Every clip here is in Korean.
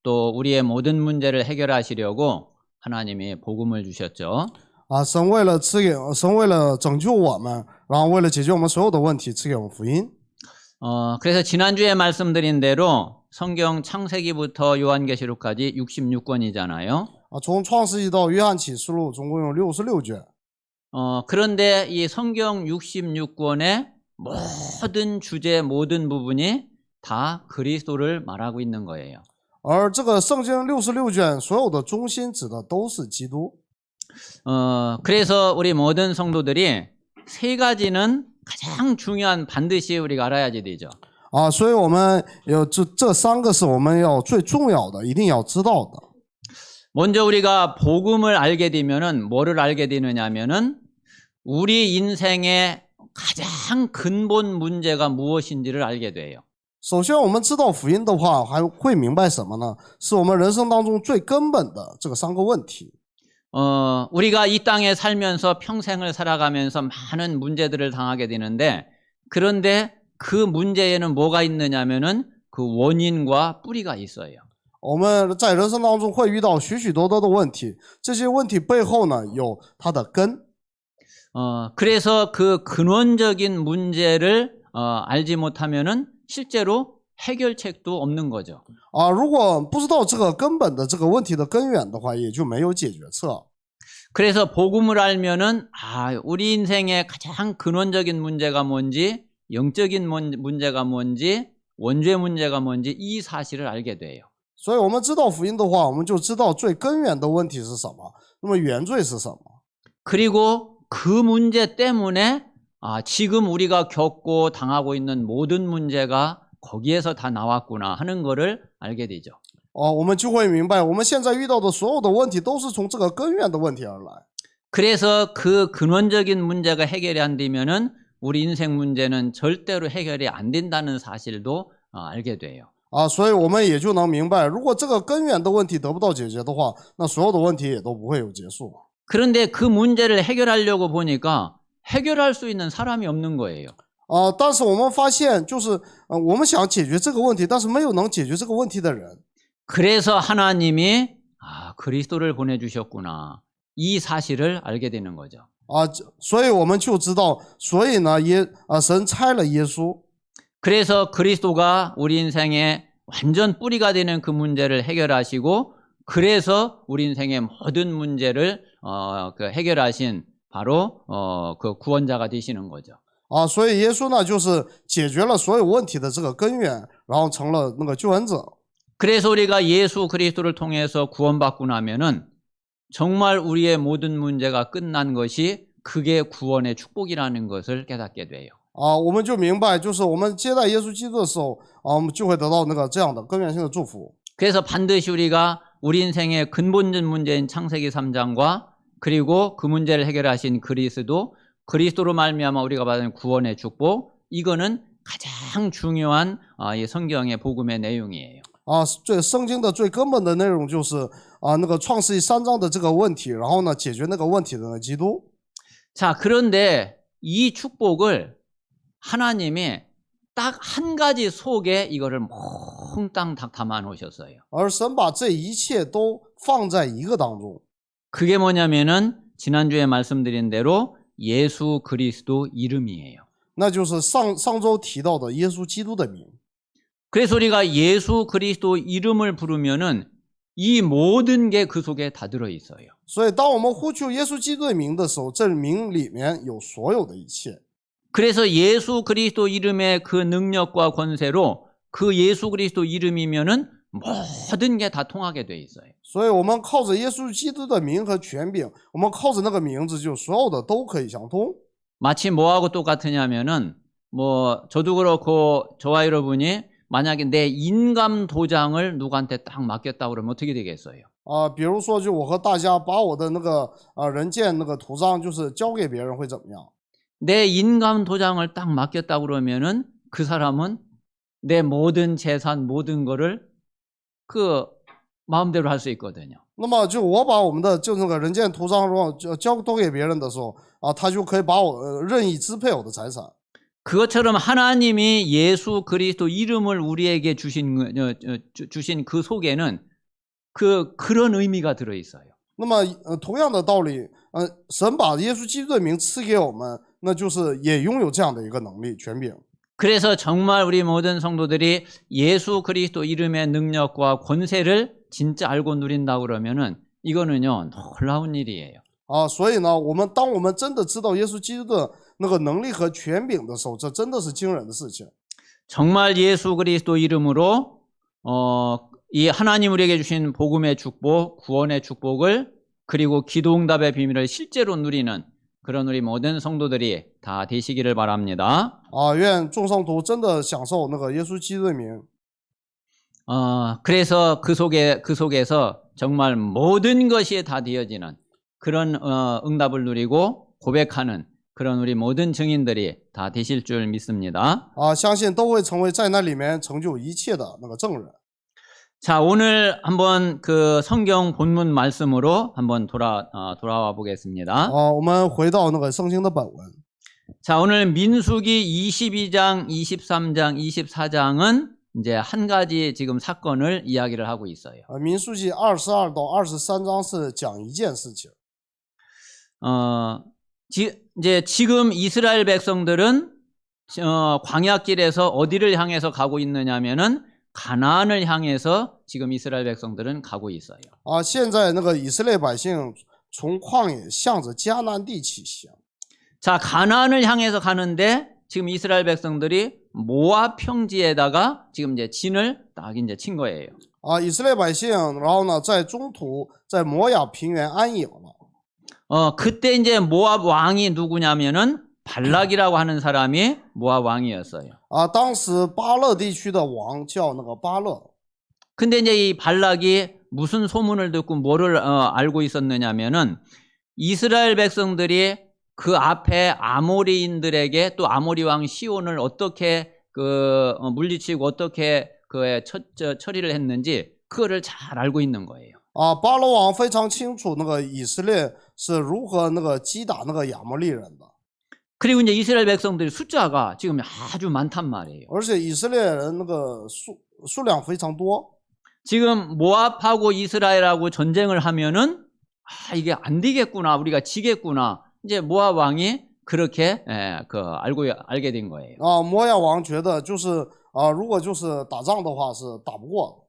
또 우리의 모든 문제를 해결하시려고 하나님이 복음을 주셨죠. 神为了拯救我们，然后为了解决我们所有的问题，赐给我们福音。 그래서 지난주에 말씀드린 대로 성경 창세기부터 요한계시록까지 66권이잖아요. 从创世纪到约翰启示录总共有66卷。 그런데 이 성경 66권의 모든 주제, 모든 부분이 다 그리스도를 말하고 있는 거예요. 而这个圣经66卷所有的中心指的都是基督。 그래서 우리 모든 성도들이 세 가지는 가장 중요한 반드시 우리가 알아야지 되죠. 所以我们有这三个是我们要最重要的，一定要知道的。 먼저 우리가 복음을 알게 되면은 뭐를 알게 되느냐면은 우리 인생의 가장 근본 문제가 무엇인지를 알게 돼요. 首先我们知道福音的话，还会明白什么呢？是我们人生当中最根本的这个三个问题。 우리가 이 땅에 살면서 평생을 살아가면서 많은 문제들을 당하게 되는데, 그런데 그 문제에는 뭐가 있느냐면은 그 원인과 뿌리가 있어요. 我们在人生当中会遇到许许多多的问题，这些问题背后呢有它的根。 그래서 그 근원적인 문제를 알지 못하면은 실제로 해결책도 없는 거죠. 如果不知道这个根本的这个问题的根源的话，也就没有解决策。 그래서 복음을 알면은 우리 인생의 가장 근원적인 문제가 뭔지, 영적인 문제가 뭔지, 원죄 문제가 뭔지 이 사실을 알게 돼요. 所以我们知道福音的话，我们就知道最根源的问题是什么，那么原罪是什么。 그리고 그 문제 때문에 지금 우리가 겪고 당하고 있는 모든 문제가 거기에서 다 나왔구나 하는 거를 알게 되죠. 我们就会明白，我们现在遇到的所有的问题都是从这个根源的问题而来。 그래서 그 근원적인 문제가 해결이 안 되면은 우리 인생 문제는 절대로 해결이 안 된다는 사실도 알게 돼요. 所以我们也就能明白，如果这个根源的问题得不到解决的话，那所有的问题也都不会有结束。 그런데 그 문제를 해결하려고 보니까 해결할 수 있는 사람이 없는 거예요. 但是我们发现，就是我们想解决这个问题，但是没有能解决这个问题的人。 그래서 하나님이 그리스도를 보내주셨구나 이 사실을 알게 되는 거죠. 所以我们就知道，所以呢，神差了耶稣。 그래서 그리스도가 우리 인생의 완전 뿌리가 되는 그 문제를 해결하시고, 그래서 우리 인생의 모든 문제를 해결하신 바로 그 구원자가 되시는 거죠. 所以耶稣呢，就是解决了所有问题的这个根源，然后成了那个救恩者。 그래서 우리가 예수 그리스도를 통해서 구원받고 나면은 정말 우리의 모든 문제가 끝난 것이 그게 구원의 축복이라는 것을 깨닫게 돼요. 我们就明白，就是我们接待耶稣基督的时候，我们就会得到那个这样的根源性的祝福。 그래서 반드시 우리가 우리 인생의 근본적 문제인 창세기 3장과 그리고 그 문제를 해결하신 그리스도로 말미암아 우리가 받은 구원의 축복, 이거는 가장 중요한 이 성경의 복음의 내용이에요. 这圣经的最根本的内容就是那个创世记3章的这个问题，然后呢解决那个问题的呢基督。 자, 그런데 이 축복을 하나님이 딱 한 가지 속에 이거를 몽땅 담아 놓으셨어요. 而神把这一切都放在一个当中。 그게 뭐냐면은 지난주에 말씀드린 대로 예수 그리스도 이름이에요. 那就是上周提到的耶稣基督的名。 그래서 우리가 예수 그리스도 이름을 부르면은 이 모든 게 그 속에 다 들어 있어요. 所以当我们呼求耶稣基督的名的时候，这名里面有所有的一切。 그래서 예수 그리스도 이름의 그 능력과 권세로 그 예수 그리스도 이름이면은 모든 게 다 통하게 돼 있어요. 所以我们靠着耶稣基督的名和权柄，我们靠着那个名字，就所有的都可以相通。 마치 뭐하고 똑같으냐면은 저도 그렇고 저와 여러분이 만약에 내 인감 도장을 누구한테 딱 맡겼다고 그러면 어떻게 되겠어요? 比如说就我和大家把我的那个人件那个图章就是交给别人会怎么样？ 내 인감 도장을 딱 맡겼다고 그러면은 그 사람은 내 모든 재산 모든 거를 그 마음대로 할 수 있거든요. 那么就我把我们的就那个人件图章交给别人的时候他就可以把我任意支配我的财产。 그것처럼 하나님이 예수 그리스도 이름을 우리에게 주신 그 속에는 그런 의미가 들어 있어요. 那么同样的道理，神把耶稣基督的名赐给我们，那就是也拥有这样的一个能力权柄。 그래서 정말 우리 모든 성도들이 예수 그리스도 이름의 능력과 권세를 진짜 알고 누린다고 그러면은 이거는요 놀라운 일이에요. 所以呢，当我们真的知道耶稣基督的那个能力和权柄的时候，这真的是惊人的事情。 정말 예수 그리스도 이름으로 이 하나님 우리에게 주신 복음의 축복, 구원의 축복을 그리고 기도응답의 비밀을 실제로 누리는 그런 우리 모든 성도들이 다 되시기를 바랍니다. 愿众圣徒真的享受那个耶稣基督的名。 그래서 그 속에서 정말 모든 것이 다 되어지는 그런 응답을 누리고 고백하는 그런 우리 모든 증인들이 다 되실 줄 믿습니다. 相信都会成为在那里面成就一切的那个证人。 자, 오늘 한번 그 성경 본문 말씀으로 한번 돌아와 보겠습니다. 我们回到那个圣经的本文。 자, 오늘 민수기 22장, 23장, 24장은 이제 한 가지 지금 사건을 이야기를 하고 있어요. 民数记22到23章是讲一件事情。 이제 지금 이스라엘 백성들은 광야길에서 어디를 향해서 가고 있느냐면은 가나안을 향해서 지금 이스라엘 백성들은 가고 있어요. 现在那个以色列百姓从旷野向着迦南地起行。 자, 가나안을 향해서 가는데 지금 이스라엘 백성들이 모압 평지에다가 지금 이제 진을 딱 이제 친 거예요. 以色列百姓然后呢在中途在摩亚平原安营了。 그때 이제 모압 왕이 누구냐면은 발락이라고 하는 사람이 모압 왕이었어요. 当时巴勒地区的王叫那个巴勒。 근데 이제 이 발락이 무슨 소문을 듣고 뭐를 알고 있었느냐면은 이스라엘 백성들이 그 앞에 아모리인들에게 또 아모리 왕 시온을 어떻게 물리치고 어떻게 처리를 했는지 그거를 잘 알고 있는 거예요. 巴勒王非常清楚那个以色列是如何那个击打那个亚摩利人的。 그리고 이제 이스라엘 백성들이 숫자가 지금 아주 많단 말이에요. 而且以色列人那个数量非常多。 지금 모압하고 이스라엘하고 전쟁을 하면은 이게 안 되겠구나, 우리가 지겠구나. 이제 모압 왕이 그렇게 알게 된 거예요. 摩亚王觉得就是如果就是打仗的话是打不过的。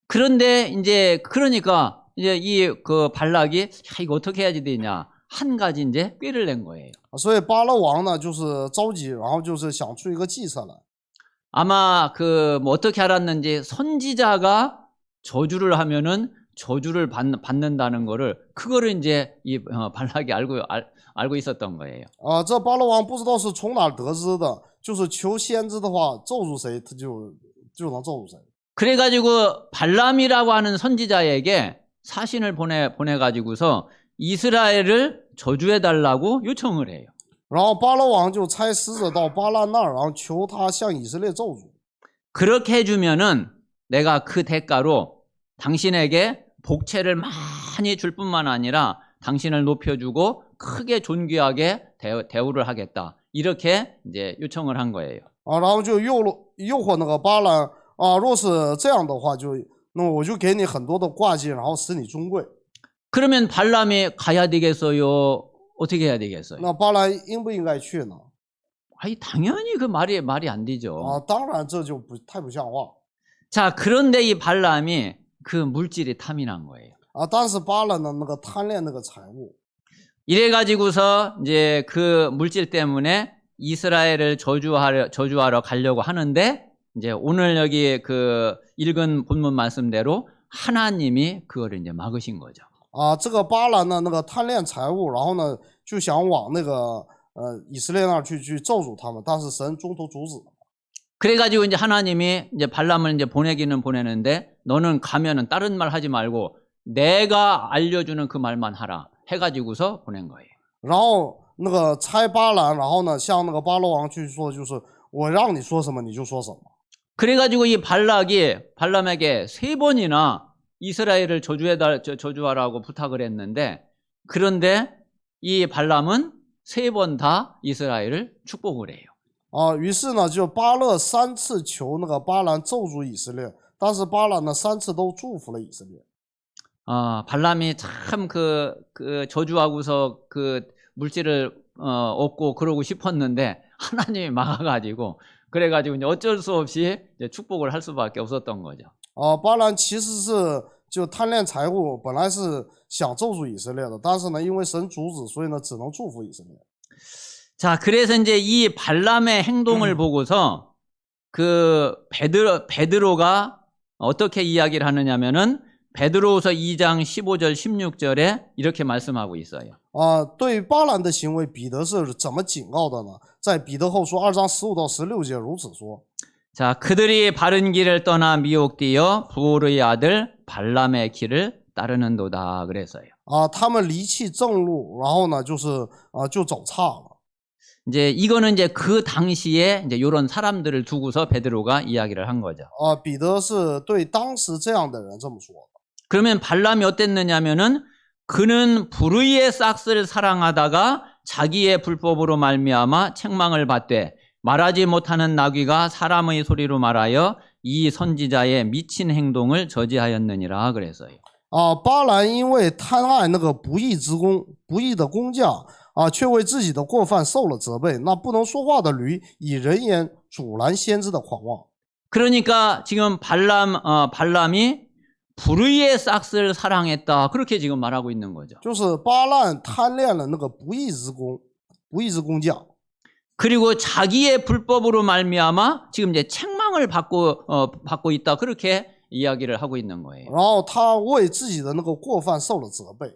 그런데 이제 그러니까 이제 그 발락이 이거 어떻게 해야지 되냐 한 가지 이제 꾀를 낸 거예요. 所以巴勒王呢就是着急，然后就是想出一个计策来。 아마 뭐 어떻게 알았는지 선지자가 저주를 하면은 저주를 받는다는 거를 그거를 이제 이 발락이 알고 있었던 거예요. 这巴勒王不知道是从哪儿得知的，就是求先知的话咒住谁，他就能咒住谁。 그래가지고 발람이라고 하는 선지자에게 사신을 보내가지고서 이스라엘을 저주해달라고 요청을 해요. 然后巴勒王就差使者到巴兰那儿，然后求他向以色列咒诅。 그렇게 해주면은 내가 그 대가로 당신에게 복채를 많이 줄 뿐만 아니라 당신을 높여주고 크게 존귀하게 대우를 하겠다. 이렇게 이제 요청을 한 거예요. 然后就诱惑那个巴兰若是这样的话，那么我就给你很多的挂件，然后使你尊贵。 그러면 발람이 가야 되겠어요? 어떻게 해야 되겠어요? 那巴兰应不应该去呢？ 당연히 그 말이 안 되죠. 当然这就太不像话。 자, 그런데 이 발람이 그 물질이 탐이 난 거예요. 但是巴兰呢，那个贪恋那个财物。 이래가지고서 이제 그 물질 때문에 이스라엘을 저주하러 가려고 하는데 이제 오늘 여기 그 읽은 본문 말씀대로 하나님이 그거를 이제 막으신 거죠. 这个巴兰呢，那个贪恋财物，然后呢就想往那个以色列那儿去咒诅他们，但是神中途阻止了。 그래가지고 이제 하나님이 이제 발람을 이제 보내기는 보내는데 너는 가면은 다른 말 하지 말고 내가 알려주는 그 말만 하라 해가지고서 보낸 거예요. 然后那个差巴兰，然后呢向那个巴勒王去说，就是我让你说什么你就说什么。 그래가지고 이 발람에게 3번이나 이스라엘을 저주하라고 부탁을 했는데 그런데 이 발람은 3번 다 이스라엘을 축복을 해요. 于是呢就巴勒3次求那个巴兰咒诅以色列，但是巴兰呢3次都祝福了以色列。 발람이 참 그 저주하고서 그 물질을 얻고 그러고 싶었는데 하나님이 막아가지고 그래가지고 이제 어쩔 수 없이 이제 축복을 할 수밖에 없었던 거죠. 巴兰其实是就贪恋财物，本来是想咒诅以色列的，但是呢，因为神阻止，所以呢，只能祝福以色列。 자, 그래서 이제 이 발람의 행동을 보고서 그 베드로가 어떻게 이야기를 하느냐면은 베드로후서 2장 15절 16절에 이렇게 말씀하고 있어요. 对于巴兰的行为，彼得是怎么警告的呢？在彼得后书2章15到16节如此说。 자, 그들이 바른 길을 떠나 미혹되어 부올의 아들 발람의 길을 따르는도다 그랬어요. 他们离弃正路，然后呢，就走岔了。 이제 이거는 이제 그 당시에 이제 이런 사람들을 두고서 베드로가 이야기를 한 거죠. 彼得是对当时这样的人这么说的。 그러면 발람이 어땠느냐면은 그는 불의의 싹을 사랑하다가 자기의 불법으로 말미암아 책망을 받되 말하지 못하는 나귀가 사람의 소리로 말하여 이 선지자의 미친 행동을 저지하였느니라 그랬어요. 巴兰因为贪爱那个不义的工价却为自己的过犯受了责备。那不能说话的驴以人言阻拦先知的狂妄。 그러니까 지금 발람이 불의의 싹을 사랑했다 그렇게 지금 말하고 있는 거죠. 就是巴兰贪恋了那个不义之工价。 그리고 자기의 불법으로 말미암아 지금 이제 책망을 받고 있다 그렇게 이야기를 하고 있는 거예요. 然后他为自己的那个过犯受了责备。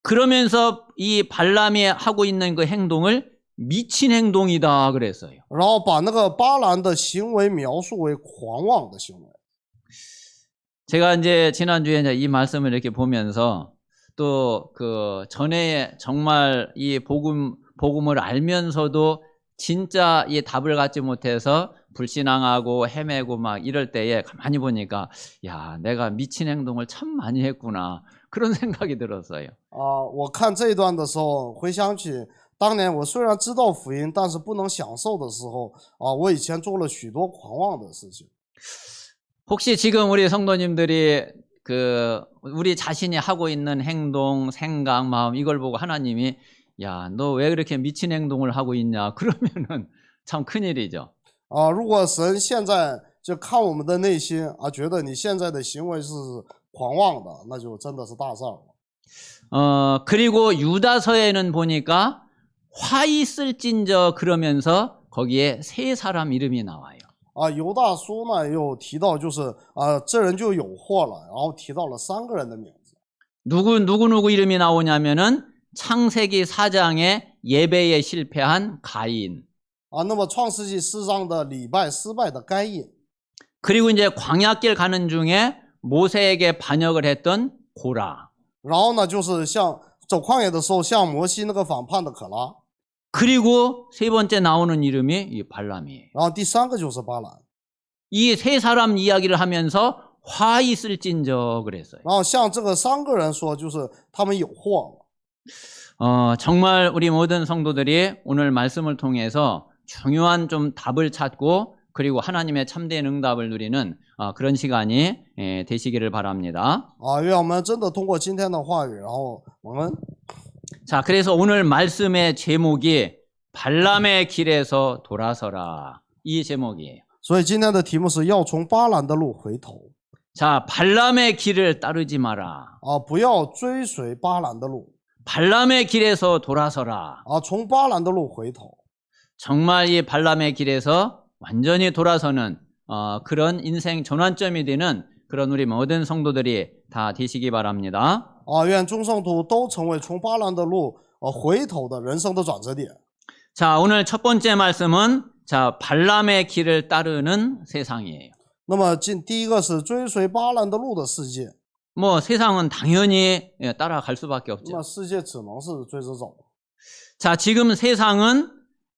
그러면서 이 발람이 하고 있는 그 행동을 미친 행동이다 그랬어요. 然后把那个巴兰的行为描述为狂妄的行为。 제가 이제 지난주에 이제 이 말씀을 이렇게 보면서 또 그 전에 정말 이 복음을 알면서도 진짜 이 답을 갖지 못해서 불신앙하고 헤매고 막 이럴 때에 가만히 보니까 야, 내가 미친 행동을 참 많이 했구나. 그런 생각이 들었어요. 我看这一段的时候，回想起当年我虽然知道福音，但是不能享受的时候，我以前做了许多狂妄的事情。 혹시 지금 우리 성도님들이 우리 자신이 하고 있는 행동, 생각, 마음 이걸 보고 하나님이 야, 너 왜 그렇게 미친 행동을 하고 있냐? 그러면은 참 큰일이죠. 如果神现在就看我们的内心觉得你现在的行为是狂妄的，那就真的是大事了。 그리고 유다서에는 보니까 화 있을진저 그러면서 거기에 세 사람 이름이 나와요. 犹大书呢又提到就是这人就有祸了，然后提到了3个人的名字。 누구 이름이 나오냐면은 창세기 4장에 예배에 실패한 가인. 那么创世纪4章的礼拜失败的该隐。 그리고 이제 광야길 가는 중에 모세에게 반역을 했던 고라. 然后呢就是像走旷野的时候向摩西那个反叛的可拉。 그리고 세 번째 나오는 이름이 이 발람이에요. 然后第3个就是巴兰。 이 세 사람 이야기를 하면서 화 있을진저 그랬어요. 然后向这个3个人说，就是他们有祸了。 정말 우리 모든 성도들이 오늘 말씀을 통해서 중요한 좀 답을 찾고 그리고 하나님의 참된 응답을 누리는 그런 시간이 되시기를 바랍니다. 愿我们真的通过今天的话语，然后我们 자, 그래서 오늘 말씀의 제목이 발람의 길에서 돌아서라. 이 제목이에요. 所以今天的题目是要从巴兰的路回头。 자, 발람의 길을 따르지 마라. 不要追随巴兰的路。 발람의 길에서 돌아서라. 从巴兰的路回头。 정말 이 발람의 길에서 완전히 돌아서는 그런 인생 전환점이 되는 그런 우리 모든 성도들이 다 되시기 바랍니다. 愿众圣徒都成为从巴兰的路回头的人生的转折点。 자, 오늘 첫 번째 말씀은 자, 발람의 길을 따르는 세상이에요. 那么第一个是追随巴兰的路的世界。 뭐 세상은 당연히 따라갈 수밖에 那 없죠. 么世界只能是追着走。 자, 지금 세상은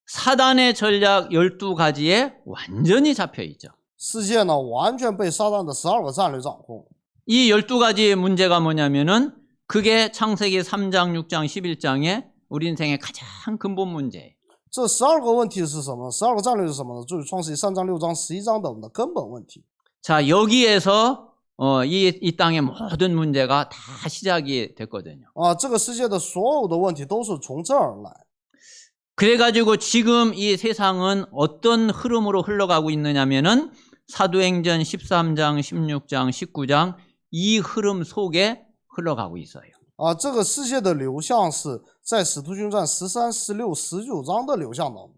사단의 전략 12가지에 완전히 잡혀 있죠. 世界呢完全被撒旦的12个战略掌控。 이 12가지 문제가 뭐냐면은 그게 창세기 3장, 6장, 11장에 우리 인생의 가장 근본 문제예요. 这12个问题是什么？12个战略是什么呢？就是创世记3章、6章、11章的我们的根本问题。 자, 여기에서 이 땅의 모든 문제가 다 시작이 됐거든요. 啊，这个世界的所有的问题都是从这儿来。 그래가지고 지금 이 세상은 어떤 흐름으로 흘러가고 있느냐면은 사도행전 13장, 16장, 19장 이 흐름 속에 흘러가고 있어요. 啊，这个世界的流向是在使徒行传13、16、19章的流向当中。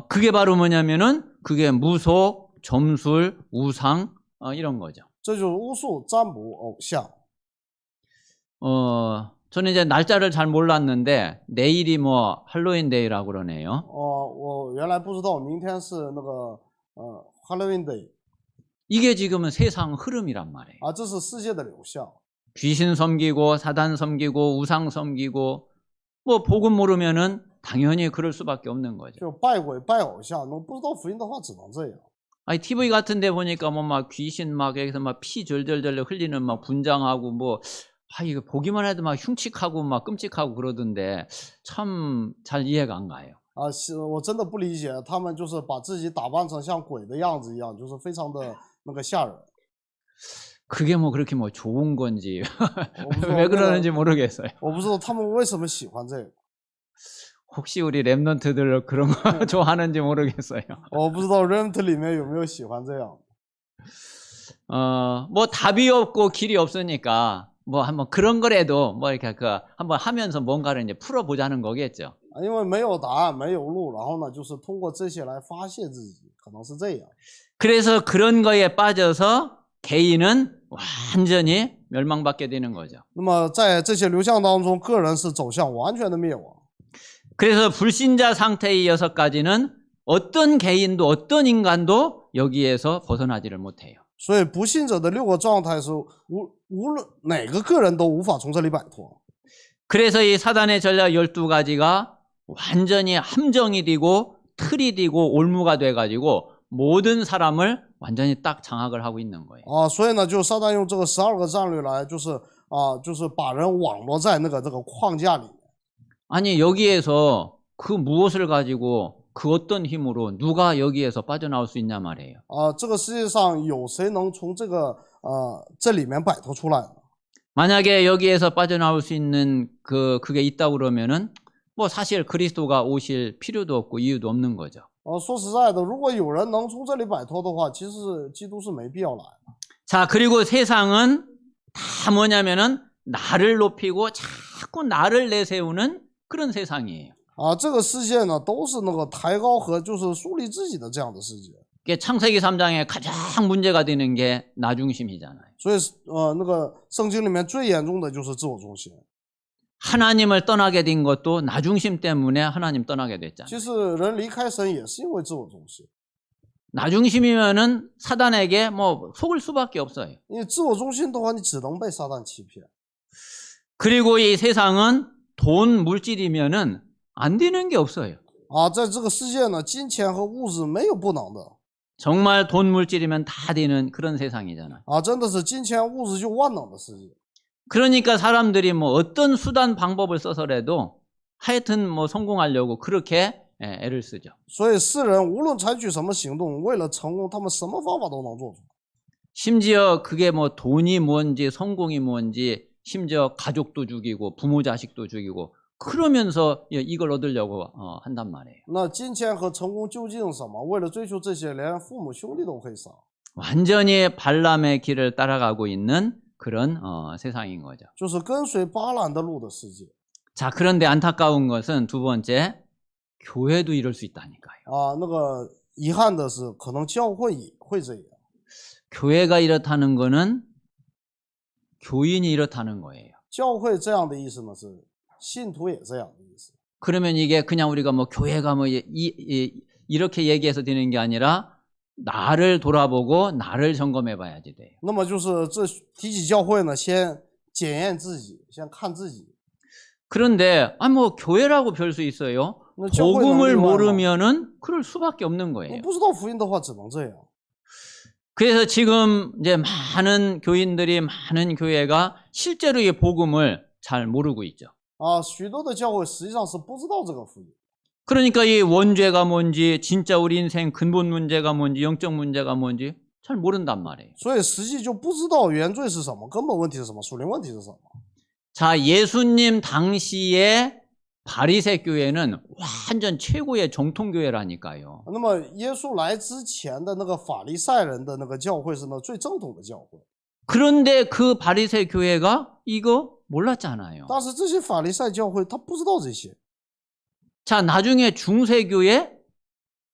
그게 바로 뭐냐면은 그게 무속, 점술, 우상 이런 거죠. 这就是巫术、占卜、偶像。 저는 이제 날짜를 잘 몰랐는데 내일이 뭐 할로윈 데이라고 그러네요. 我原来不知道明天是那个Halloween Day 이게 지금은 세상 흐름이란 말이에요. 啊，这是世界的流向。 귀신 섬기고 사단 섬기고 우상 섬기고 뭐 복음 모르면은 당연히 그럴 수밖에 없는 거죠. 就拜鬼拜偶像，那不知道福音的话只能这样。 아니 TV 같은 데 보니까 뭐 막 귀신 막 여기서 막 피 절절절 흘리는 막 분장하고 뭐 이거 보기만 해도 막 흉측하고 막 끔찍하고 그러던데 참 잘 이해가 안 가요. 啊，我真的不理解，他们就是把自己打扮成像鬼的样子一样，就是非常的那个吓人。 그게 뭐 그렇게 뭐 좋은 건지 我不知道 왜 그러는지 모르겠어요. 我不知道他们为什么喜欢这个， 혹시 우리 랩런트들 그런 거 좋아하는지 모르겠어요. 我不知道 Remnant 里面有没有喜欢这样。 뭐 답이 없고 길이 없으니까 뭐 한번 그런 거라도 뭐 이렇게 한번 하면서 뭔가를 이제 풀어보자는 거겠죠. 因为没有答案，没有路，然后呢，就是通过这些来发泄自己，可能是这样。 그래서 그런 거에 빠져서 개인은 완전히 멸망받게 되는 거죠. 那么在这些流向当中，个人是走向完全的灭亡。 그래서 불신자 상태의 6가지는 어떤 개인도 어떤 인간도 여기에서 벗어나지를 못해요. 所以不信者的6个状态是无论哪个个人都无法从这里摆脱。 그래서 이 사단의 전략 12가지가 완전히 함정이 되고 틀이 되고 올무가 돼가지고 모든 사람을 완전히 딱 장악을 하고 있는 거예요. 啊，所以呢，就撒旦用这个12个战略来，就是把人网罗在这个框架里面。 아니 여기에서 그 무엇을 가지고 그 어떤 힘으로 누가 여기에서 빠져나올 수 있냐 말이에요. 啊，这个世界上有谁能从这里面摆脱出来呢？ 만약에 여기에서 빠져나올 수 있는 그게 있다고 그러면은 뭐 사실 그리스도가 오실 필요도 없고 이유도 없는 거죠. 说实在的，如果有人能从这里摆脱的话，其实基督是没必要来。 자, 그리고 세상은 다 뭐냐면은 나를 높이고 자꾸 나를 내세우는 그런 세상이에요. 啊，这个世界呢，都是那个抬高和就是树立自己的这样的世界。 이게 창세기 3장에 가장 문제가 되는 게 나 중심이잖아요. 所以那个圣经里面最严重的就是自我中心。 하나님을 떠나게 된 것도 나 중심 때문에 하나님 떠나게 됐잖아요. 其实人离开神也是因为自我中心。 나 중심이면은 사단에게 뭐 속을 수밖에 없어요. 因为自我中心的话，你只能被撒旦欺骗。 그리고 이 세상은 돈 물질이면은 안 되는 게 없어요. 啊，在这个世界呢，金钱和物质没有不能的。 정말 돈 물질이면 다 되는 그런 세상이잖아요. 啊，真的是金钱物质就万能的世界。 그러니까 사람들이 뭐 어떤 수단 방법을 써서라도 하여튼 뭐 성공하려고 그렇게 애를 쓰죠. 所以世人无论采取什么行动，为了成功，他们什么方法都能做出来。 심지어 그게 뭐 돈이 뭔지 성공이 뭔지 심지어 가족도 죽이고 부모 자식도 죽이고 그러면서 이걸 얻으려고 한단 말이에요. 那金钱和成功究竟是什么？为了追求这些，连父母兄弟都可以杀。 완전히 발람의 길을 따라가고 있는 그런 세상인 거죠. 就是跟随巴兰的路的世界。 자, 그런데 안타까운 것은 두 번째, 교회도 이럴 수 있다니까요. 啊，那个遗憾的是，可能教会也会这样。 교회가 이렇다는 거는 교인이 이렇다는 거예요. 教会这样的意思呢，是信徒也这样的意思。 그러면 이게 그냥 우리가 뭐 교회가 뭐 이렇게 얘기해서 되는 게 아니라 나를 돌아보고 나를 점검해 봐야지 돼요. 那么就是这提起教会呢，先检验自己，先看自己。 그런데 뭐 교회라고 별 수 있어요. 복음을 모르면은 그럴 수밖에 없는 거예요. 不知道福音的话，只能这样。 그래서 지금 이제 많은 교인들이 많은 교회가 실제로 이 복음을 잘 모르고 있죠. 啊，许多的教会实际上是不知道这个福音。 그러니까 이 원죄가 뭔지 진짜 우리 인생 근본 문제가 뭔지 영적 문제가 뭔지 잘 모른단 말이에요. 所以实际就不知道原罪是什么，根本问题是什么，属灵问题是什么。 자, 예수님 당시에 바리새 교회는 완전 최고의 정통 교회라니까요. 那么耶稣来之前的那个法利赛人的那个教会是呢最正统的教会， 그런데 그 바리새 교회가 이거 몰랐잖아요. 但是这些法利赛教会他不知道这些。 자, 나중에 중세교회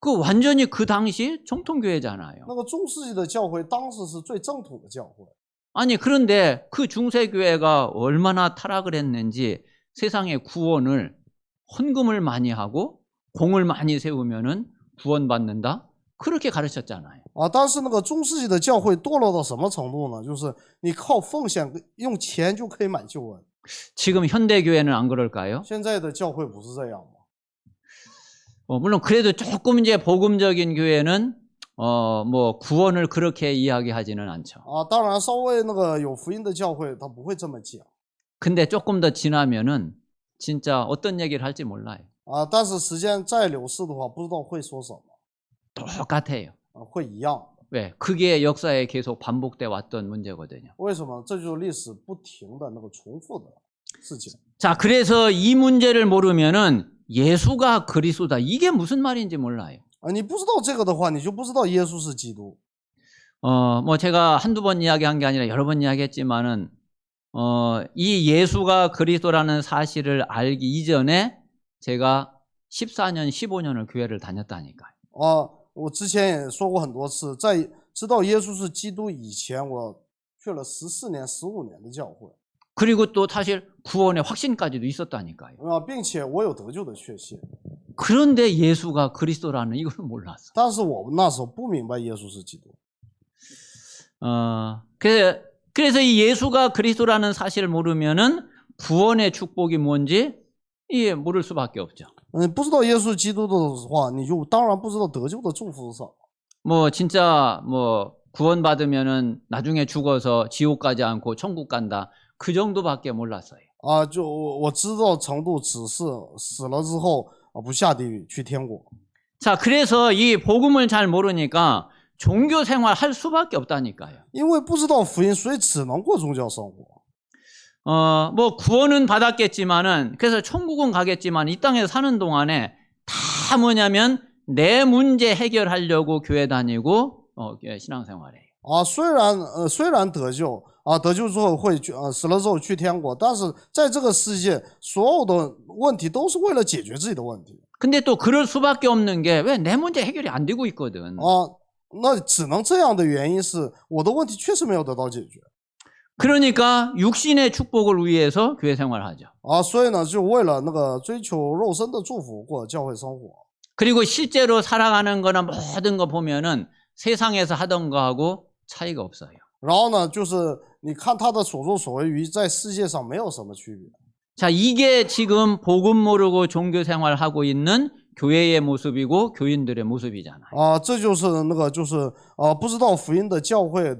그 완전히 그 당시 정통 교회잖아요. 那个中世纪的教会当时是最正统的教会， 아니 그런데 그 중세교회가 얼마나 타락을 했는지 세상의 구원을 헌금을 많이 하고 공을 많이 세우면은 구원받는다 그렇게 가르쳤잖아요. 但是那个中世纪的教会堕落到什么程度呢？就是你靠奉献用钱就可以买救恩。 지금 현대교회는 안 그럴까요? 现在的教会不是这样吗？ 물론 그래도 조금 이제 복음적인 교회는 뭐 구원을 그렇게 이야기하지는 않죠. 当然稍微那个有福音的教会他不会这么讲。 근데 조금 더 지나면은 진짜 어떤 얘기를 할지 몰라요. 但是时间再流逝的话，不知道会说什么， 똑같아요. 会一样。 왜? 그게 역사에 계속 반복돼 왔던 문제거든요. 为什么？这就是历史不停的那个重复的事情。 자, 그래서 이 문제를 모르면은 예수가 그리스도다. 이게 무슨 말인지 몰라요. 你不知道这个的话，你就不知道耶稣是基督。 뭐 제가 한두 번 이야기한 게 아니라 여러 번 이야기했지만은 이 예수가 그리스도라는 사실을 알기 이전에 제가 14년, 15년을 교회를 다녔다니까요. 我之前也说过很多次，在知道耶稣是基督以前，我去了14年、15年的教会。 그리고 또 사실 구원의 확신까지도 있었다니까요. 并且我有得救的确信。 그런데 예수가 그리스도라는 이걸 몰랐어. 但是我那时候不明白耶稣是基督。 그래서 이 예수가 그리스도라는 사실을 모르면은 구원의 축복이 뭔지 이게 모를 수밖에 없죠. 不知道耶稣基督的话，你就当然不知道得救的祝福是什么。 뭐 진짜 뭐 구원받으면은 나중에 죽어서 지옥 가지 않고 천국 간다. 그 정도밖에 몰랐어요. 就我知道程度只是死了之后不下地狱去天国。 자, 그래서 이 복음을 잘 모르니까 종교 생활 할 수밖에 없다니까요. 因为不知道福音，所以只能过宗教生活。 뭐 구원은 받았겠지만은 그래서 천국은 가겠지만 이 땅에서 사는 동안에 다 뭐냐면 내 문제 해결하려고 교회 다니고 신앙생활해요. 虽然得救得救之后会死了之后去天国，但是在这个世界所有的问题都是为了解决自己的问题。 근데 또 그럴 수밖에 없는 게 왜 내 문제 해결이 안 되고 있거든. 那只能这样的原因是我的问题确实没有得到解决。 그러니까 육신의 축복을 위해서 교회 생활하죠. 所以呢，就为了那个追求肉身的祝福过教会生活。 그리고 실제로 살아가는 거나 모든 거 보면은 세상에서 하던 거하고 차이가 없어요. 然后呢，就是你看他的所作所为与在世界上没有什么区别。 자, 이게 지금 복음 모르고 종교 생활하고 있는 교회의 모습이고 교인들의 모습이잖아요. 这就是那个不知道福音的教会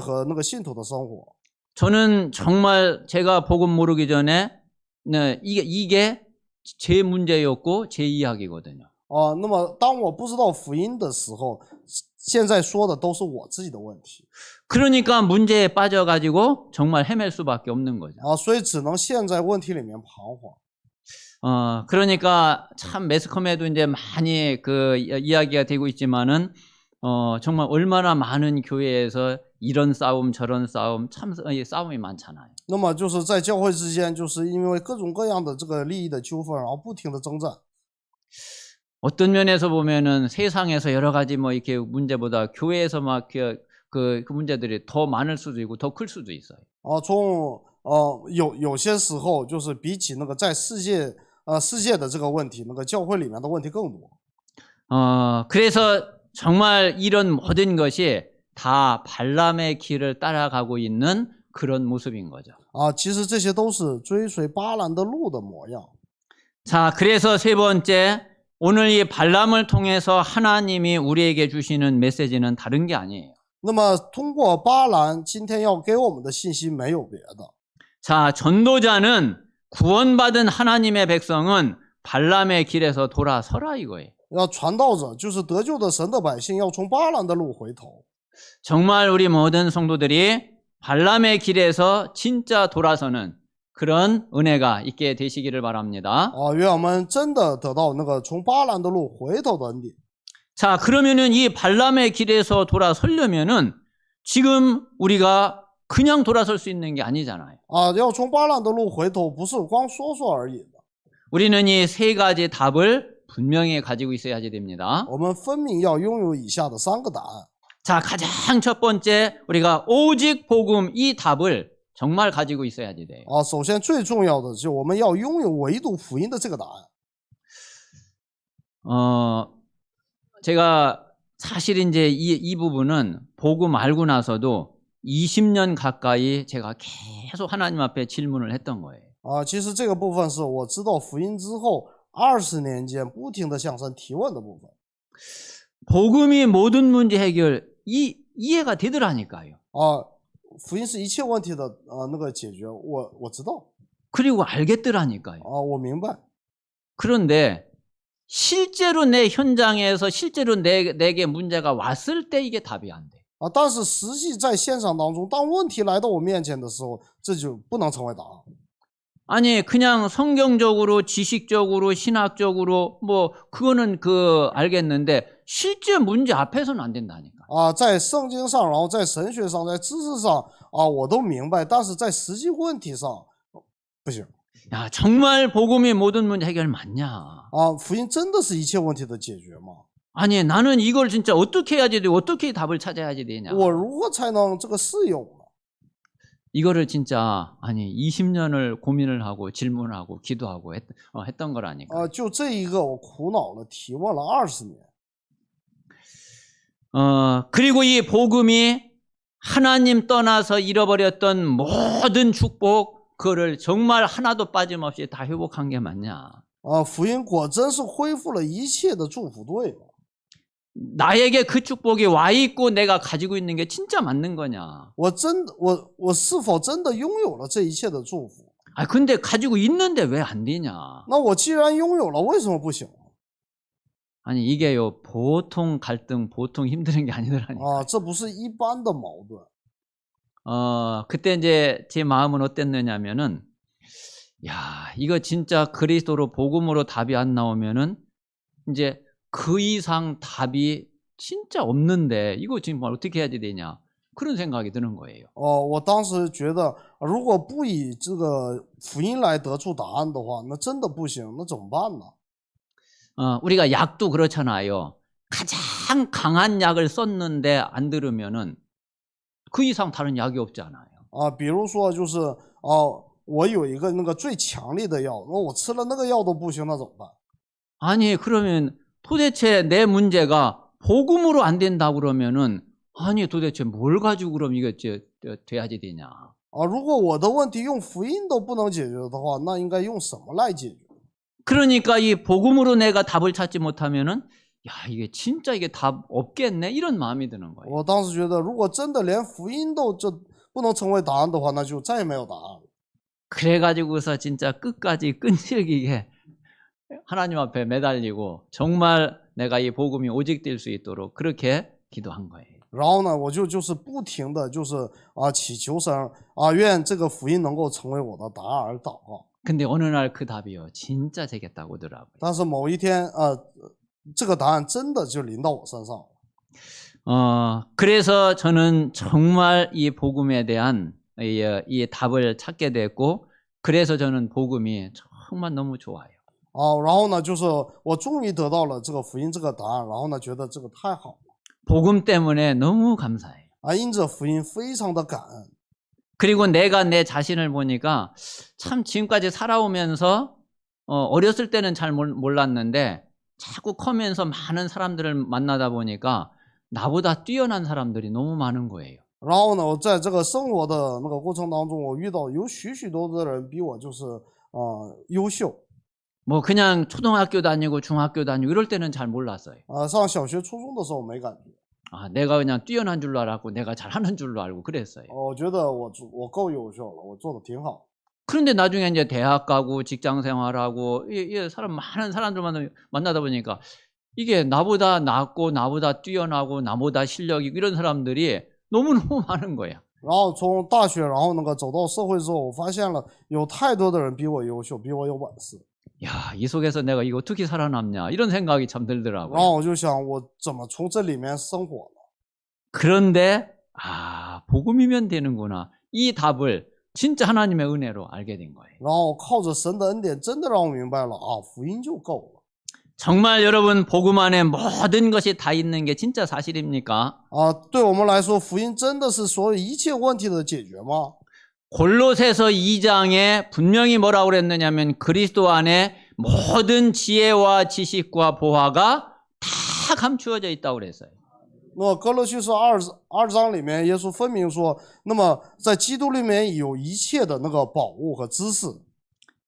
和那个信徒的生活。 저는 정말 제가 복음 모르기 전에 이게 제 문제였고 제 이야기거든요. 那么当我不知道福音的时候，现在说的都是我自己的问题。 그러니까 문제에 빠져가지고 정말 헤맬 수밖에 없는 거죠. 所以只能陷在问题里面彷徨。 그러니까 참 매스컴에도 이제 많이 그 이야기가 되고 있지만은 정말 얼마나 많은 교회에서 이런 싸움 저런 싸움 참 싸움이 많잖아요. 那么就是在教会之间，就是因为各种各样的这个利益的纠纷，然后不停的征战。 어떤 면에서 보면은 세상에서 여러 가지 뭐 이렇게 문제보다 교회에서 막 그 문제들이 더 많을 수도 있고 더 클 수도 있어요. 有些时候就是比起那个在世界的这个问题，那个教会里面的问题更多。 그래서 정말 이런 모든 것이 다 발람의 길을 따라가고 있는 그런 모습인 거죠. 其实这些都是追随巴兰的路的模样。 자, 그래서 세 번째 오늘 이 발람을 통해서 하나님이 우리에게 주시는 메시지는 다른 게 아니에요. 那么通过巴兰今天要给我们的信息没有别的。 자, 전도자는 구원받은 하나님의 백성은 발람의 길에서 돌아서라 이거예요. 传道者就是得救的神的百姓要从巴兰的路回头。 정말 우리 모든 성도들이 발람의 길에서 진짜 돌아서는 그런 은혜가 있게 되시기를 바랍니다. 愿我们真的得到那个从巴兰的路回头的恩典。 자, 그러면은 이 발람의 길에서 돌아서려면은 지금 우리가 그냥 돌아설 수 있는 게 아니잖아요. 要从巴兰的路回头，不是光说说而已的。 우리는 이 세 가지 답을 분명히 가지고 있어야지 됩니다. 我们分明要拥有以下的3个答案。 자, 가장 첫 번째 우리가 오직 복음 이 답을 정말 가지고 있어야지 돼요. 首先最重要的就是我们要拥有唯独福音的这个答案。 제가 사실 이제 이 부분은 복음 알고 나서도 20년 가까이 제가 계속 하나님 앞에 질문을 했던 거예요. 其实这个部分是我知道福音之后20年间不停的向神提问的部分。 복음이 모든 문제 해결 이해가 되더라니까요. 福音是一切问题的那个解决，我知道。 그리고 알겠더라니까요. 我明白。 그런데 실제로 내 현장에서 실제로 내게 문제가 왔을 때 이게 답이 안 돼. 但是实际在现场当中，当问题来到我面前的时候，这就不能成为答案。 아니 그냥 성경적으로 지식적으로 신학적으로 뭐 그거는 알겠는데 실제 문제 앞에서는 안 된다니까. 在圣经上，然后在神学上，在知识上我都明白，但是在实际问题上不行。 야, 정말 복음이 모든 문제 해결 맞냐? 福音真的是一切问题的解决吗？ 아니, 나는 이걸 진짜 어떻게 해야지 돼? 어떻게 답을 찾아야지 되냐? 我如何才能这个适用呢？ 이거를 진짜 20년을 고민을 하고 질문하고 기도하고 했던 거라니까. 就这一个我苦恼了，提问了20年。 그리고 이 복음이 하나님 떠나서 잃어버렸던 모든 축복 그거를 정말 하나도 빠짐없이 다 회복한 게 맞냐? 福音果真是恢复了一切的祝福，对吗？ 나에게 그 축복이 와 있고 내가 가지고 있는 게 진짜 맞는 거냐? 我是否真的拥有了这一切的祝福？ 근데 가지고 있는데 왜 안 되냐? 那我既然拥有了，为什么不行？ 이게요 보통 갈등, 보통 힘든 게 아니더라니까. 这不是一般的矛盾。 그때 이제 제 마음은 어땠느냐면은, 야, 이거 진짜 그리스도로 복음으로 답이 안 나오면은 이제 그 이상 답이 진짜 없는데 이거 지금 어떻게 해야 되냐 그런 생각이 드는 거예요. 我当时觉得，如果不以这个福音来得出答案的话，那真的不行，那怎么办呢？ 우리가 약도 그렇잖아요. 가장 강한 약을 썼는데 안 들으면은 그 이상 다른 약이 없잖아요. 比如说就是我有一个那个最强力的药，那我吃了那个药都不行，那怎么办？ 그러면 도대체 내 문제가 복음으로 안 된다 그러면은 도대체 뭘 가지고 그럼 이게 돼야지 되냐? 如果我的问题用福音都不能解决的话，那应该用什么来解决？ 그러니까 이 복음으로 내가 답을 찾지 못하면은 야, 이게 진짜 이게 답 없겠네 이런 마음이 드는 거예요. 我当时觉得，如果真的连福音都不能成为答案的话，那就再也没有答案了。 그래가지고서 진짜 끝까지 끈질기게 하나님 앞에 매달리고 정말 내가 이 복음이 오직 될 수 있도록 그렇게 기도한 거예요. 然后呢，我就是不停的祈求神愿这个福音能够成为我的答案而祷告。 근데 어느 날 그 답이요 진짜 되겠다고 하더라고요. 但是某一天这个答案真的就临到我身上了。 그래서 저는 정말 이 복음에 대한 이 답을 찾게 됐고 그래서 저는 복음이 정말 너무 좋아요. 然后呢，就是我终于得到了这个福音这个答案，然后呢，觉得这个太好了。 복음 때문에 너무 감사해요. 因着福音非常的感恩。 그리고 내가 내 자신을 보니까 참 지금까지 살아오면서 어렸을 때는 잘 몰랐는데 자꾸 커면서 많은 사람들을 만나다 보니까 나보다 뛰어난 사람들이 너무 많은 거예요. 然后呢，我在这个生活的那个过程当中，我遇到有许多的人比我就是优秀。 뭐 그냥 초등학교 다니고 중학교 다니고 이럴 때는 잘 몰랐어요. 上小学、初中的时候没感觉。 내가 그냥 뛰어난 줄로 알았고 내가 잘하는 줄로 알고 그랬어요. 我觉得我够优秀了，我做的挺好。 그런데 나중에 이제 대학 가고 직장 생활하고 많은 사람들 만나다 보니까 이게 나보다 낫고 나보다 뛰어나고 나보다 실력이 있고 이런 사람들이 너무너무 많은 거야. 然后从大学，然后走到社会之后，我发现了有太多的人比我优秀，比我有本事。 야, 이 속에서 내가 이거 어떻게 살아남냐 이런 생각이 참 然 들더라고요. 后我就想，我怎么从这里面生活呢？ 그런데 복음이면 되는구나. 이 답을 진짜 하나님의 은혜로 알게 된 거예요. 然后靠着神的恩典，真的让我明白了啊，福音就够了。 정말 여러분 복음 안에 모든 것이 다 있는 게 진짜 사실입니까? 啊，对我们来说，福音真的是所有一切问题的解决吗？ 골로새서 2장에 분명히 뭐라고 그랬느냐면 그리스도 안에 모든 지혜와 지식과 보화가 다 감추어져 있다고 그랬어요. 那么哥罗西书二章里面，耶稣分明说，那么在基督里面有一切的那个宝物和知识。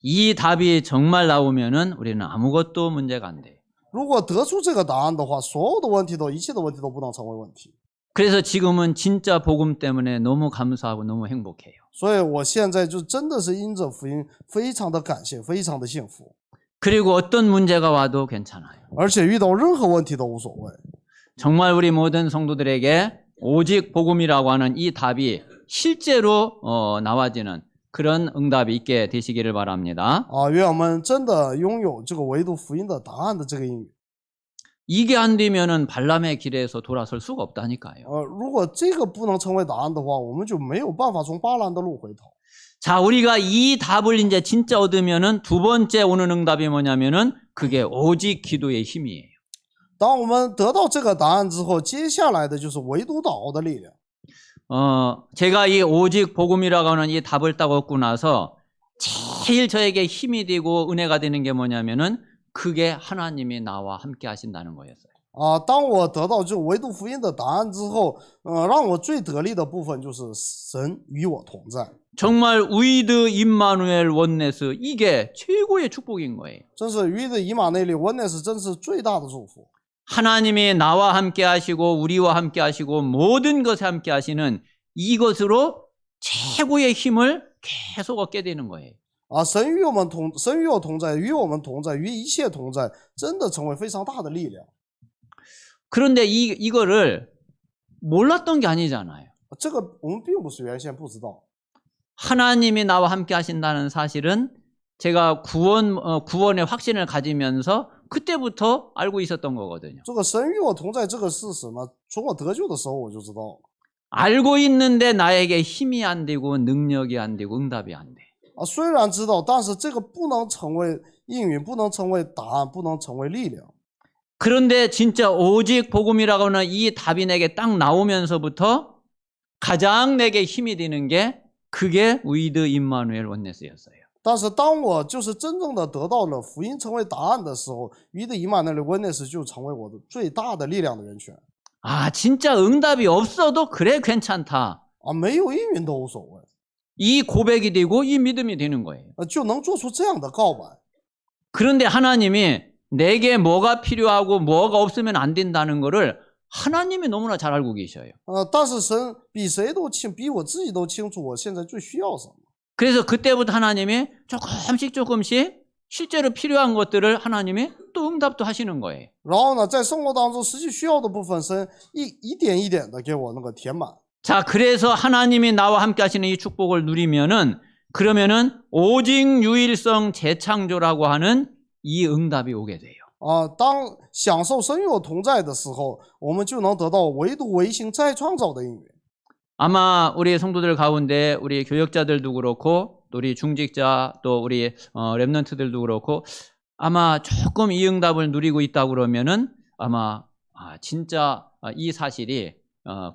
이 답이 정말 나오면은 우리는 아무것도 문제가 안 돼요. 如果得出这个答案的话，所有的问题都一切的问题都不能成为问题。 그래서 지금은 진짜 복음 때문에 너무 감사하고 너무 행복해요. 所以我现在就真的是因着福音，非常的感谢，非常的幸福， 그리고 어떤 문제가 와도 괜찮아요. 而且遇到任何问题都无所谓。 정말 우리 모든 성도들에게 오직 복음이라고 하는 이 답이 실제로 나와지는 그런 응답이 있게 되시기를 바랍니다. 啊，愿我们真的拥有这个唯独福音的答案的这个应允。 이게 안 되면은 발람의 길에서 돌아설 수가 없다니까요. 如果这个不能成为答案的话，我们就没有办法从巴兰的路回头。 자, 우리가 이 답을 이제 진짜 얻으면은 두 번째 오는 응답이 뭐냐면은 그게 오직 기도의 힘이에요. 当我们得到这个答案之后，接下来的就是唯独祷告的力量。 제가 이 오직 복음이라고 하는 이 답을 딱 얻고 나서 제일 저에게 힘이 되고 은혜가 되는 게 뭐냐면은 그게 하나님이 나와 함께 하신다는 거였어요. 啊，当我得到这唯独福音的答案之后，让我最得力的部分就是神与我同在。 정말 위드 임마누엘 원네스 이게 최고의 축복인 거예요. 真是与的以马内利温内是真是最大的祝福。 하나님이 나와 함께 하시고 우리와 함께 하시고 모든 것에 함께 하시는 이것으로 최고의 힘을 계속 얻게 되는 거예요. 啊，神与我同在，与我们同在，与一切同在，真的成为非常大的力量。 그런데 이거를 몰랐던 게 아니잖아요. 这个我们并不是原先不知道。 하나님이 나와 함께 하신다는 사실은 제가 구원의 확신을 가지면서 그때부터 알고 있었던 거거든요. 这个神与我同在这个事实呢，从我得救的时候我就知道。 알고 있는데 나에게 힘이 안 되고 능력이 안 되고 응답이 안 돼. 啊，虽然知道，但是这个不能成为应允，不能成为答案，不能成为力量。 그런데 진짜 오직 복음이라고 하는 이 답이 내게 딱 나오면서부터 가장 내게 힘이 되는 게 그게 위드 임마누엘 원네스였어요. 但是当我就是真正的得到了福音成为答案的时候，与的以马内利温内斯就成为我的最大的力量的源泉。 진짜 응답이 없어도 그래 괜찮다. 啊，没有应允都无所谓， 이 고백이 되고 이 믿음이 되는 거예요. 就能做出这样的告白。 그런데 하나님이 내게 뭐가 필요하고 뭐가 없으면 안 된다는 거를 하나님이 너무나 잘 알고 계셔요. 但是神比谁都清，比我自己都清楚我现在最需要什么。 그래서 그때부터 하나님이 조금씩 실제로 필요한 것들을 하나님이 또 응답도 하시는 거예요. 然后呢，在生活当中实际需要的部分，神一点一点的给我那个填满。 자, 그래서 하나님이 나와 함께 하시는 이 축복을 누리면은 그러면은 오직 유일성 재창조라고 하는 이 응답이 오게 돼요. 啊，当享受神与我同在的时候，我们就能得到唯独唯心再创造的应允。 아마 우리 성도들 가운데 우리 교역자들도 그렇고 또 우리 중직자 또 우리 렘넌트들도 그렇고 아마 조금 이 응답을 누리고 있다 그러면은 아마 진짜 이 사실이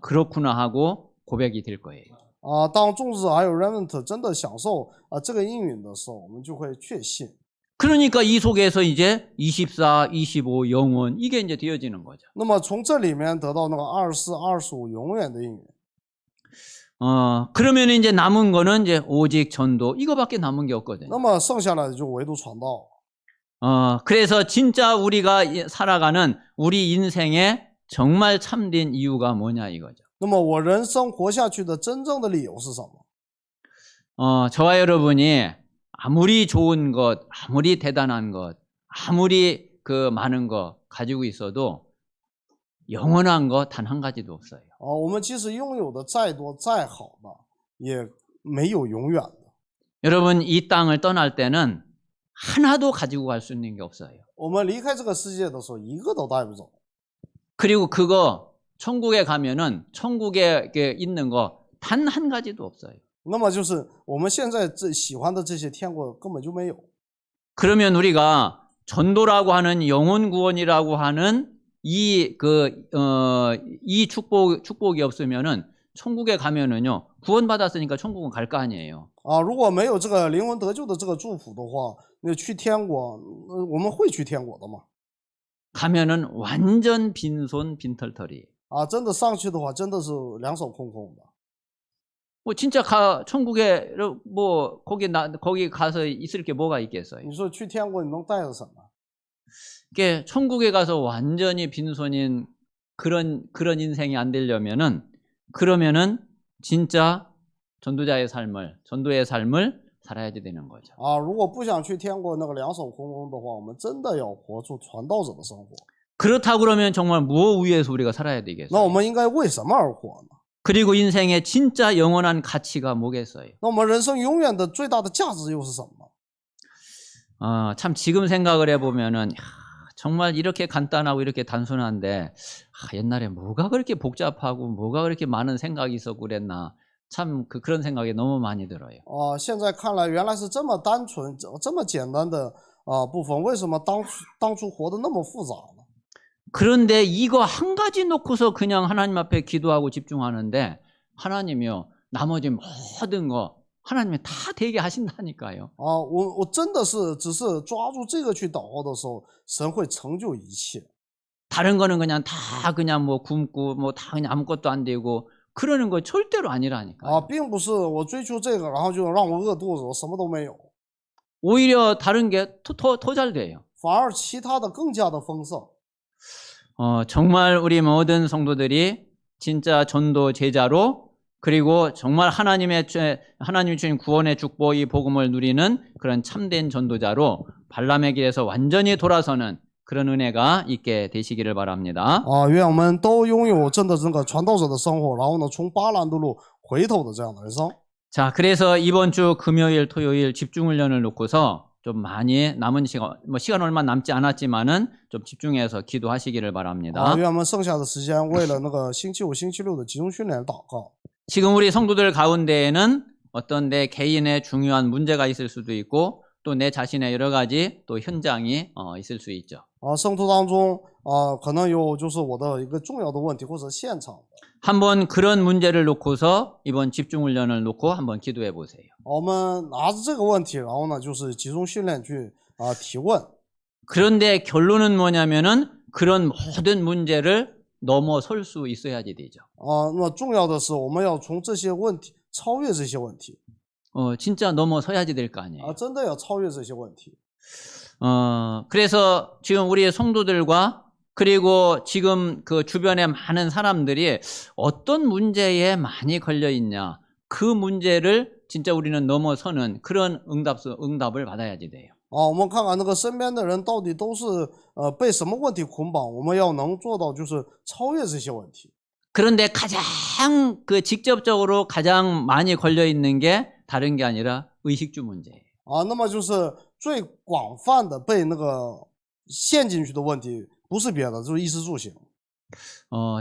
그렇구나 하고 고백이 될 거예요. 啊，当众子还有 remnant 真的享受这个应允的时候，我们就会确信。 그러니까 이 속에서 이제 24, 25 영원 이게 이제 되어지는 거죠. 那么从这里面得到那个24、25永远的应允。 그러면 이제 남은 거는 이제 오직 전도 이거밖에 남은 게 없거든요. 那么剩下来的就唯独传道。 그래서 진짜 우리가 살아가는 우리 인생의 정말 참된 이유가 뭐냐 이거죠. 那么我人生活下去的真正的理由是什么？ 저와 여러분이 아무리 좋은 것, 아무리 대단한 것, 아무리 그 많은 거 가지고 있어도 영원한 거 단 한 가지도 없어요. 我们即使拥有的再多再好的，也没有永远的。 여러분 이 땅을 떠날 때는 하나도 가지고 갈 수 있는 게 없어요. 我们离开这个世界的时候，一个都带不走。 그리고 그거 천국에 가면은 천국에 있는 거 단 한 가지도 없어요. 那么就是我们现在喜欢的这些天国根本就没有。 그러면 우리가 전도라고 하는 영혼 구원이라고 하는 이 축복이 없으면은 천국에 가면은요 구원받았으니까 천국은 갈 거 아니에요. 如果没有这个灵魂得救的这个祝福的话，那去天国，我们会去天国的吗？ 가면은 완전 빈손 빈털털이. 真的上去的话，真的是两手空空的。 뭐 진짜 천국에 뭐 거기 가서 있을 게 뭐가 있겠어요? 你说去天国你能带着什么？ 이게 천국에 가서 완전히 빈손인 그런 인생이 안 되려면은 그러면은 진짜 전도의 삶을 살아야 되는 거죠. 如果不想去天国那个两手空空的话，我们真的要活出传道者的生活。 그렇다고 그러면 정말 무엇 위해서 우리가 살아야 那 되겠어요? 我们应该为什么而活呢？ 그리고 인생의 진짜 영원한 가치가 뭐겠어요? 那我们人生永远的最大的价值又是什么？ 참 지금 생각을 해보면은 정말 이렇게 간단하고 이렇게 단순한데 옛날에 뭐가 그렇게 복잡하고 뭐가 그렇게 많은 생각이 있었고 그랬나 참 그런 생각이 너무 많이 들어요. 现在看来原来是这么单纯、这么简单的部分，为什么当初活得那么复杂呢？ 그런데 이거 한 가지 놓고서 그냥 하나님 앞에 기도하고 집중하는데 하나님이요 나머지 모든 거 하나님이 다 되게 하신다니까요. 我真的是只是抓住这个去祷告的时候，神会成就一切。 다른 거는 그냥 다 그냥 뭐 굶고 뭐 다 그냥 아무것도 안 되고 그러는 거 절대로 아니라니까요. 并不是我追求这个，然后就让我饿肚子，我什么都没有， 오히려 다른 게 더 잘 돼요. 反而其他的更加的丰盛。 정말 우리 모든 성도들이 진짜 전도 제자로 그리고 정말 하나님이 주신 구원의 축복 이 복음을 누리는 그런 참된 전도자로 발람의 길에서 완전히 돌아서는 그런 은혜가 있게 되시기를 바랍니다. 愿我们都拥有真的这个传道者的生活，然后呢，从巴兰的路回头的这样的人生。 자, 그래서 이번 주 금요일, 토요일 집중훈련을 놓고서 좀 많이 남은 시간, 시간 얼마 남지 않았지만은 좀 집중해서 기도하시기를 바랍니다. 愿我们剩下的时间为了那个星期五、星期六的集中训练祷告。 지금 우리 성도들 가운데에는 어떤 내 개인의 중요한 문제가 있을 수도 있고 또 내 자신의 여러 가지 또 현장이 있을 수 있죠. 圣徒当中可能有就是我的一个重要的问题或者现场。 한번 그런 문제를 놓고서 이번 집중훈련을 놓고 한번 기도해 보세요. 我们拿着这个问题，然后呢，就是集中训练去提问。 그런데 결론은 뭐냐면은 그런 모든 문제를 넘어설 수 있어야지 되죠. 那么重要的是，我们要从这些问题超越这些问题。 진짜 넘어서야지 될 거 아니에요. 真的要超越这些问题。 그래서 지금 우리 성도들과 그리고 지금 그 주변에 많은 사람들이 어떤 문제에 많이 걸려 있냐 그 문제를 진짜 우리는 넘어서는 그런 응답을 받아야지 돼요. 我们看看那个身边的人到底都是被什么问题捆绑，我们要能做到就是超越这些问题。 그런데 가장 직접적으로 가장 많이 걸려 있는 게 다른 게 아니라 의식주 문제예요. 那么就是最广泛的被那个陷进去的问题，不是别的，就是衣食住行。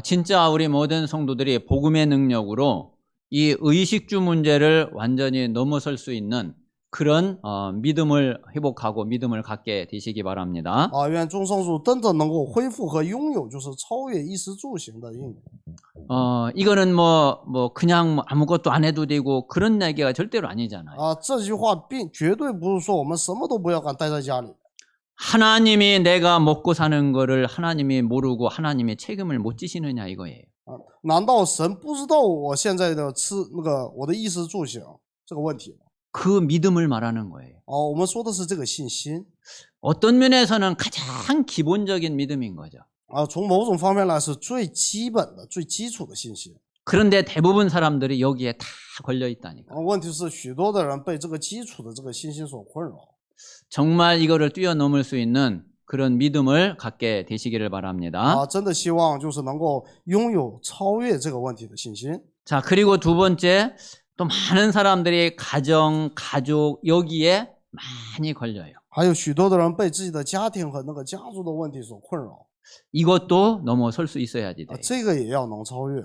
진짜 우리 모든 성도들이 복음의 능력으로 이 의식주 문제를 완전히 넘어설 수 있는 그런 믿음을 회복하고 믿음을 갖게 되시기 바랍니다. 愿众圣徒真的能够恢复和拥有就是超越衣食住行的应许。 이거는 그냥 아무것도 안 해도 되고 그런 얘기가 절대로 아니잖아요. 这句话绝对不是说我们什么都不要干，待在家里。 하나님이 내가 먹고 사는 거를 하나님이 모르고 하나님의 책임을 못 지시느냐 이거예요. 难道神不知道我现在的吃那个我的衣食住行这个问题吗？ 그 믿음을 말하는 거예요. 我们说的是这个信心。 어떤 면에서는 가장 기본적인 믿음인 거죠. 从某种方面来是最基本的、最基础的信心。 그런데 대부분 사람들이 여기에 다 걸려 있다니까. 问题是许多的人被这个基础的这个信心所困扰。 정말 이거를 뛰어넘을 수 있는 그런 믿음을 갖게 되시기를 바랍니다. 啊，真的希望就是能够拥有超越这个问题的信心。 자, 그리고 두 번째, 또 많은 사람들이 가정, 가족 여기에 많이 걸려요. 还有许多的人被自己的家庭和那个家族的问题所困扰， 이것도 넘어설 수 있어야지 啊， 돼요. 这个也要能超越。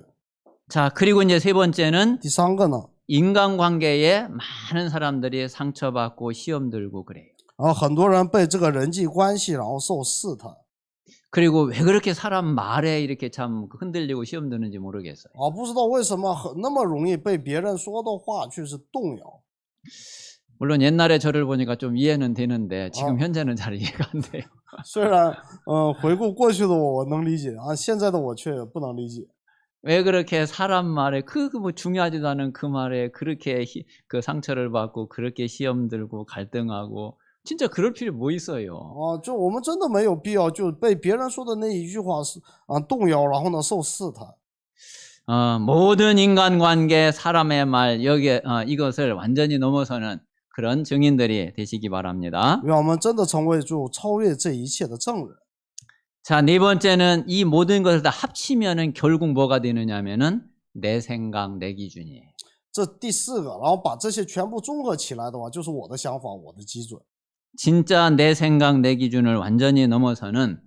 자, 그리고 이제 세 번째는 第三个呢， 인간관계에 많은 사람들이 상처받고 시험 들고 그래요. 然后很多人被这个人际关系然后受试探， 그리고 왜 그렇게 사람 말에 이렇게 참 흔들리고 시험 드는지 모르겠어요. 啊，不知道为什么那么容易被别人说的话却是动摇。 물론 옛날에 저를 보니까 좀 이해는 되는데 지금 현재는 잘 이해가 안 돼요. 虽然回顾过去的我能理解啊，现在的我却不能理解。 왜 그렇게 사람 말에 뭐 중요하지도 않은 그 말에 그렇게 그 상처를 받고 그렇게 시험 들고 갈등하고 진짜 그럴 필요 뭐 있어요? 啊，就我们真的没有必要就被别人说的那一句话是动摇，然后呢受试探。 모든 인간관계 사람의 말 여기에 이것을 완전히 넘어서는 그런 증인들이 되시기 바랍니다. 愿我们真的成为就超越这一切的证人。 자, 네 번째는 이 모든 것을 다 합치면은 결국 뭐가 되느냐면은 내 생각, 내 기준이에요. 这第四个，然后把这些全部综合起来的话，就是我的想法，我的基准。 진짜 내 생각, 내 기준을 완전히 넘어서는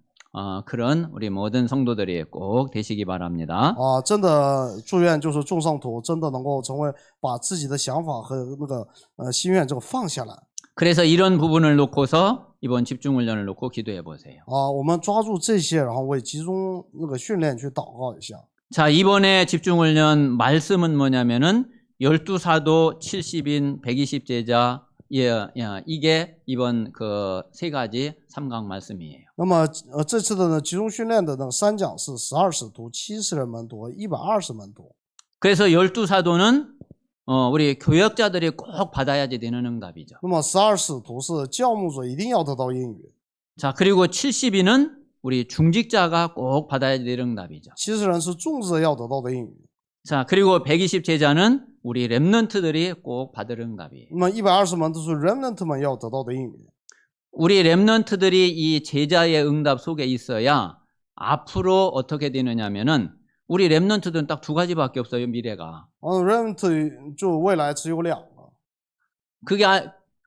그런 우리 모든 성도들이 꼭 되시기 바랍니다. 啊，真的祝愿就是众圣徒真的能够成为把自己的想法和那个心愿这个放下来。 그래서 이런 부분을 놓고서 이번 집중훈련을 놓고 기도해 보세요. 啊，我们抓住这些，然后为集中那个训练去祷告一下。 자, 이번에 집중훈련 말씀은 뭐냐면은 12사도 70인 120제자 이게 이번 그 세 가지 삼강 말씀이에요. 那么这次的呢集中训练的那个三讲是12使徒、70人门徒和120门徒。 그래서 12사도는 우리 교역자들이 꼭 받아야지 되는 응답이죠. 那么12使徒是教牧者一定要得到应允， 자, 그리고 70인은 우리 중직자가 꼭 받아야 될 응답이죠. 70人是众者要得到的应允。 자, 그리고 120제자는 우리 랩넌트들이 꼭 받을 응답이에요. 那么120门徒是 remnant 们要得到的应允。 우리 랩넌트들이 이 제자의 응답 속에 있어야 앞으로 어떻게 되느냐면은 우리 랩넌트들은 딱 두 가지밖에 없어요, 미래가. remnant 就未来只有两个，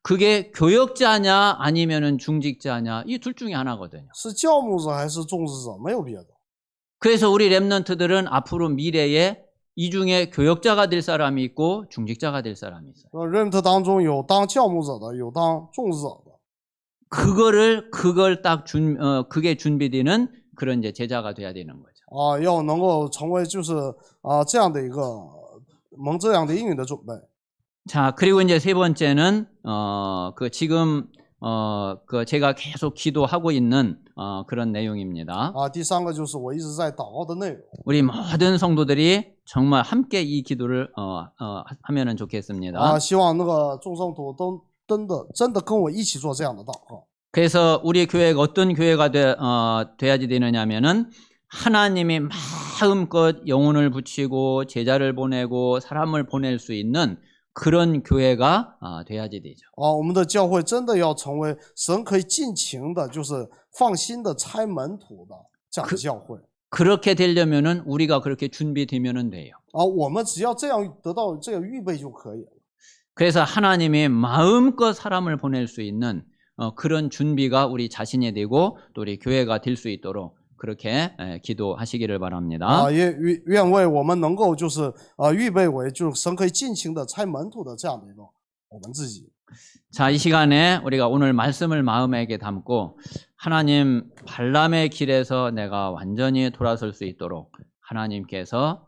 그게 교역자냐 아니면은 중직자냐 이 둘 중에 하나거든요. 是教牧者还是众职者，没有别的。 그래서 우리 랩넌트들은 앞으로 미래에 이 중에 교역자가 될 사람이 있고 중직자가 될 사람이 있어요. remnant 当中有当教牧者的，有当众职者的。 그걸 딱 그게 준비되는 그런 이제 제자가 돼야 되는 거죠. 啊，要能够成为就是这样的一个蒙这样的应允的准备。 자, 그리고 이제 세 번째는 그 지금 그 제가 계속 기도하고 있는 그런 내용입니다. 啊，第三个就是我一直在祷告的内容。 우리 모든 성도들이 정말 함께 이 기도를 하면은 좋겠습니다. 啊，希望那个众圣徒都真的跟我一起做这样的祷告。 그래서 우리 교회가 어떤 교회가 돼야지 되느냐면은 하나님이 마음껏 영혼을 붙이고 제자를 보내고 사람을 보낼 수 있는 그런 교회가 돼야지 되죠. 啊，我们的教会真的要成为神可以尽情的，就是放心的差门徒的这样的教会。 그렇게 되려면은 우리가 그렇게 준비되면은 돼요. 啊，我们只要这样得到这个预备就可以了。 그래서 하나님이 마음껏 사람을 보낼 수 있는 그런 준비가 우리 자신이 되고 또 우리 교회가 될 수 있도록 그렇게 기도하시기를 바랍니다. 啊，也愿为我们能够就是预备为就是神可以尽情的差门徒的这样的一个我们自己。 자, 이 시간에 우리가 오늘 말씀을 마음에 담고 하나님 발람의 길에서 내가 완전히 돌아설 수 있도록 하나님께서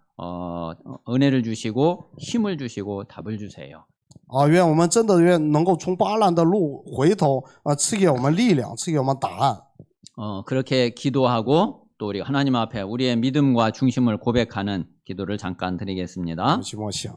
은혜를 주시고 힘을 주시고 답을 주세요. 啊，愿我们真的能够从巴兰的路回头赐给我们力量，赐给我们答案。 그렇게 기도하고 또 우리 하나님 앞에 우리의 믿음과 중심을 고백하는 기도를 잠깐 드리겠습니다. 一起默想。